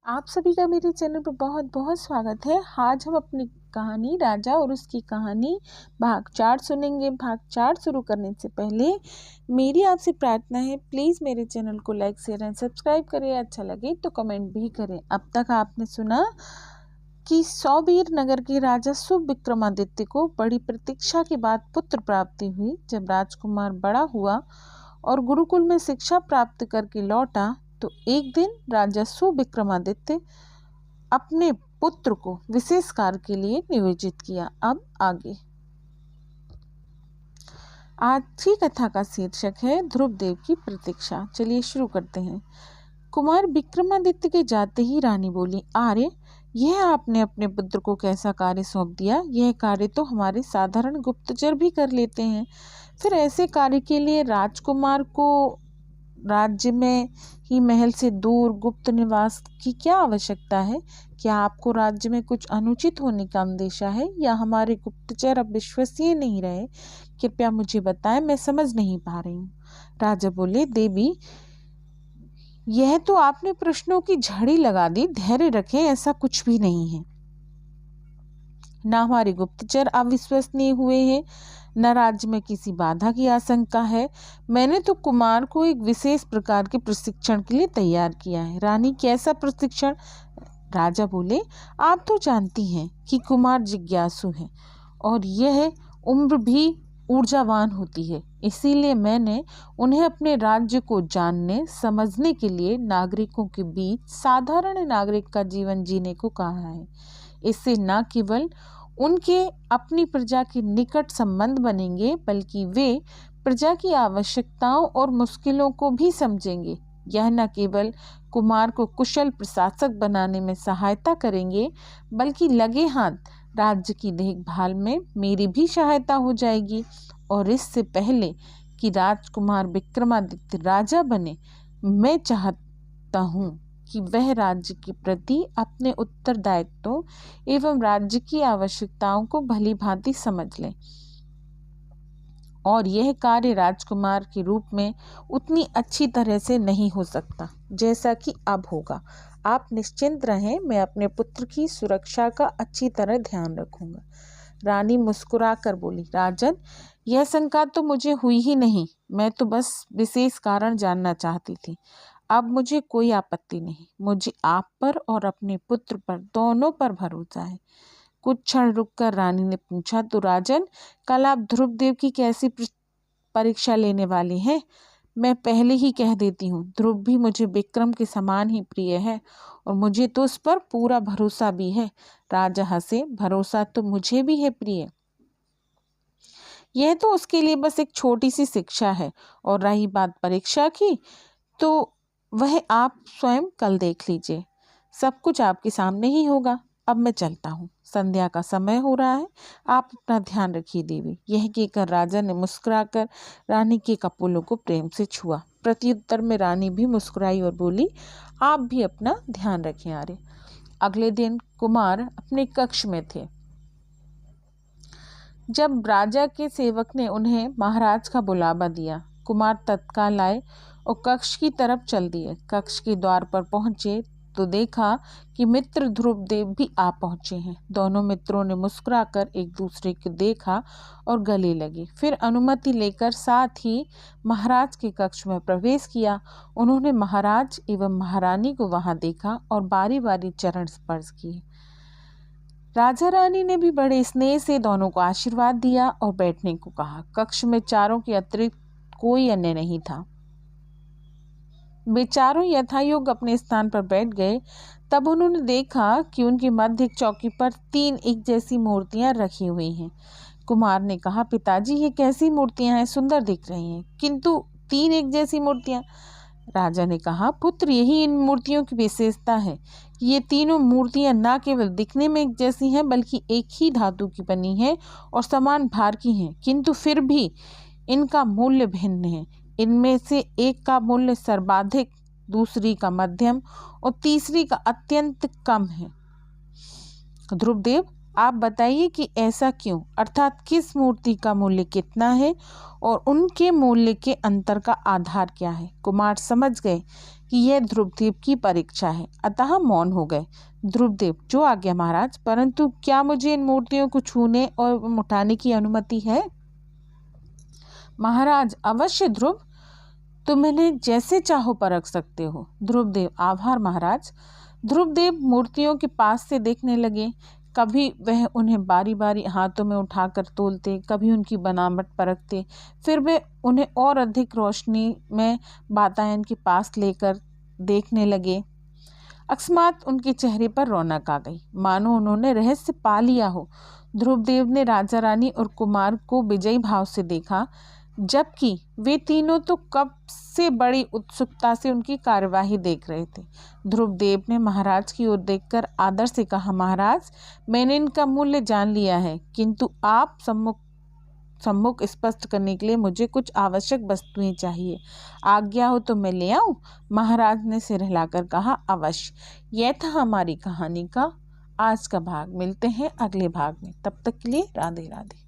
आप सभी का मेरे चैनल पर बहुत बहुत स्वागत है। आज हम अपनी कहानी राजा और उसकी कहानी भाग 4 सुनेंगे। भाग 4 शुरू करने से पहले मेरी आपसे प्रार्थना है, प्लीज़ मेरे चैनल को लाइक शेयर एंड सब्सक्राइब करें। अच्छा लगे तो कमेंट भी करें। अब तक आपने सुना कि सौबीर नगर के राजा सुविक्रमादित्य को बड़ी प्रतीक्षा के बाद पुत्र प्राप्ति हुई। जब राजकुमार बड़ा हुआ और गुरुकुल में शिक्षा प्राप्त करके लौटा तो एक दिन राजा सुविक्रमादित्य अपने पुत्र को विशेष कार्य के लिए नियोजित किया। अब आगे आज की कथा का शीर्षक है ध्रुवदेव की प्रतीक्षा। चलिए शुरू करते हैं। कुमार विक्रमादित्य के जाते ही रानी बोली, आर्य, यह आपने अपने पुत्र को कैसा कार्य सौंप दिया? यह कार्य तो हमारे साधारण गुप्तचर भी कर लेते हैं, फिर ऐसे कार्य के लिए राजकुमार को राज्य में ही महल से दूर गुप्त निवास की क्या आवश्यकता है? क्या आपको राज्य में कुछ अनुचित होने का अंदेशा है या हमारे गुप्तचर अब विश्वसनीय नहीं रहे? कृपया मुझे बताएं, मैं समझ नहीं पा रही हूँ। राजा बोले, देवी, यह तो आपने प्रश्नों की झड़ी लगा दी। धैर्य रखें, ऐसा कुछ भी नहीं है। न हमारे गुप्तचर अविश्वसनीय हुए हैं, न राज्य में किसी बाधा की आशंका है। मैंने तो कुमार को एक विशेष प्रकार के प्रशिक्षण के लिए तैयार किया है। रानी, कैसा प्रशिक्षण? राजा बोले, आप तो जानती हैं कि कुमार जिज्ञासु है और यह उम्र भी ऊर्जावान होती है। इसीलिए मैंने उन्हें अपने राज्य को जानने समझने के लिए नागरिकों के बीच साधारण नागरिक का जीवन जीने को कहा है। इससे न केवल उनके अपनी प्रजा के निकट संबंध बनेंगे, बल्कि वे प्रजा की आवश्यकताओं और मुश्किलों को भी समझेंगे। यह न केवल कुमार को कुशल प्रशासक बनाने में सहायता करेंगे, बल्कि लगे हाथ राज्य की देखभाल में मेरी भी सहायता हो जाएगी। और इससे पहले कि राजकुमार विक्रमादित्य राजा बने, मैं चाहता हूँ कि वह राज्य के प्रति अपने उत्तरदायित्वों एवं राज्य की आवश्यकताओं को भली भांति समझ लें। और यह कार्य राजकुमार के रूप में उतनी अच्छी तरह से नहीं हो सकता जैसा कि अब होगा। आप निश्चिंत रहें, मैं अपने पुत्र की सुरक्षा का अच्छी तरह ध्यान रखूंगा। रानी मुस्कुराकर बोली, राजन, यह शंका तो मुझे हुई ही नहीं। मैं तो बस विशेष कारण जानना चाहती थी। अब मुझे कोई आपत्ति नहीं। मुझे आप पर और अपने पुत्र पर, दोनों पर भरोसा है। कुछ क्षण रुककर रानी ने पूछा, तो राजन, कल आप ध्रुवदेव की कैसी परीक्षा लेने वाले हैं? मैं पहले ही कह देती हूँ, ध्रुव भी मुझे विक्रम के समान ही प्रिय है और मुझे तो उस पर पूरा भरोसा भी है। राजा हंसे, भरोसा तो मुझे भी है प्रिय। यह तो उसके लिए बस एक छोटी सी शिक्षा है, और रही बात परीक्षा की, तो वह आप स्वयं कल देख लीजिए। सब कुछ आपके सामने ही होगा। अब मैं चलता हूँ, संध्या का समय हो रहा है। आप अपना ध्यान रखिए देवी। यह कहकर राजा ने मुस्कुराकर रानी के कपोलों को प्रेम से छुआ। प्रत्युत्तर में रानी भी मुस्कुराई और बोली, आप भी अपना ध्यान रखें आर्य। अगले दिन कुमार अपने कक्ष में थे जब राजा के सेवक ने उन्हें महाराज का बुलावा दिया। कुमार तत्काल आए और कक्ष की तरफ चल दिए। कक्ष के द्वार पर पहुंचे तो देखा कि मित्र ध्रुवदेव भी आ पहुंचे हैं। दोनों मित्रों ने मुस्कुराकर एक दूसरे को देखा और गले लगे। फिर अनुमति लेकर साथ ही महाराज के कक्ष में प्रवेश किया। उन्होंने महाराज एवं महारानी को वहां देखा और बारी बारी चरण स्पर्श किए। राजा रानी ने भी बड़े स्नेह से दोनों को आशीर्वाद दिया और बैठने को कहा। कक्ष में चारों के अतिरिक्त कोई अन्य नहीं था। वे चारों यथायोग्य अपने स्थान पर बैठ गए। तब उन्होंने देखा कि उनके मध्य एक चौकी पर 3 एक जैसी मूर्तियां रखी हुई हैं। कुमार ने कहा, पिताजी, ये कैसी मूर्तियां हैं? सुंदर दिख रही हैं, किंतु 3 एक जैसी मूर्तियां। राजा ने कहा, पुत्र, यही इन मूर्तियों की विशेषता है। ये तीनों मूर्तियां न केवल दिखने में एक जैसी हैं, बल्कि एक ही धातु की बनी हैं और समान भार की हैं, किंतु फिर भी इनका मूल्य भिन्न है। इनमें से एक का मूल्य सर्वाधिक, दूसरी का मध्यम और तीसरी का अत्यंत कम है। ध्रुवदेव, आप बताइए कि ऐसा क्यों? अर्थात किस मूर्ति का मूल्य कितना है और उनके मूल्य के अंतर का आधार क्या है? कुमार समझ गए कि यह ध्रुवदेव की परीक्षा है, अतः मौन हो गए। ध्रुवदेव, जो आज्ञा महाराज, परंतु क्या मुझे इन मूर्तियों को छूने और उठाने की अनुमति है? महाराज, अवश्य ध्रुव, तुम इन्हें जैसे चाहो परख सकते हो। ध्रुवदेव, आभार महाराज। ध्रुवदेव मूर्तियों के पास से देखने लगे। कभी वह उन्हें बारी बारी हाथों में उठाकर तोलते, कभी उनकी बनावट परखते, फिर वे उन्हें और अधिक रोशनी में वातायन के पास लेकर देखने लगे। अकस्मात उनके चेहरे पर रौनक आ गई, मानो उन्होंने रहस्य पा लिया हो। ध्रुवदेव ने राजा रानी और कुमार को विजयी भाव से देखा, जबकि वे तीनों तो कब से बड़ी उत्सुकता से उनकी कार्यवाही देख रहे थे। ध्रुवदेव ने महाराज की ओर देखकर आदर से कहा, महाराज, मैंने इनका मूल्य जान लिया है, किंतु आप सम्मुख स्पष्ट करने के लिए मुझे कुछ आवश्यक वस्तुएं चाहिए। आज्ञा हो तो मैं ले आऊं? महाराज ने सिर हिलाकर कहा, अवश्य। यह था हमारी कहानी का आज का भाग। मिलते हैं अगले भाग में, तब तक के लिए राधे राधे।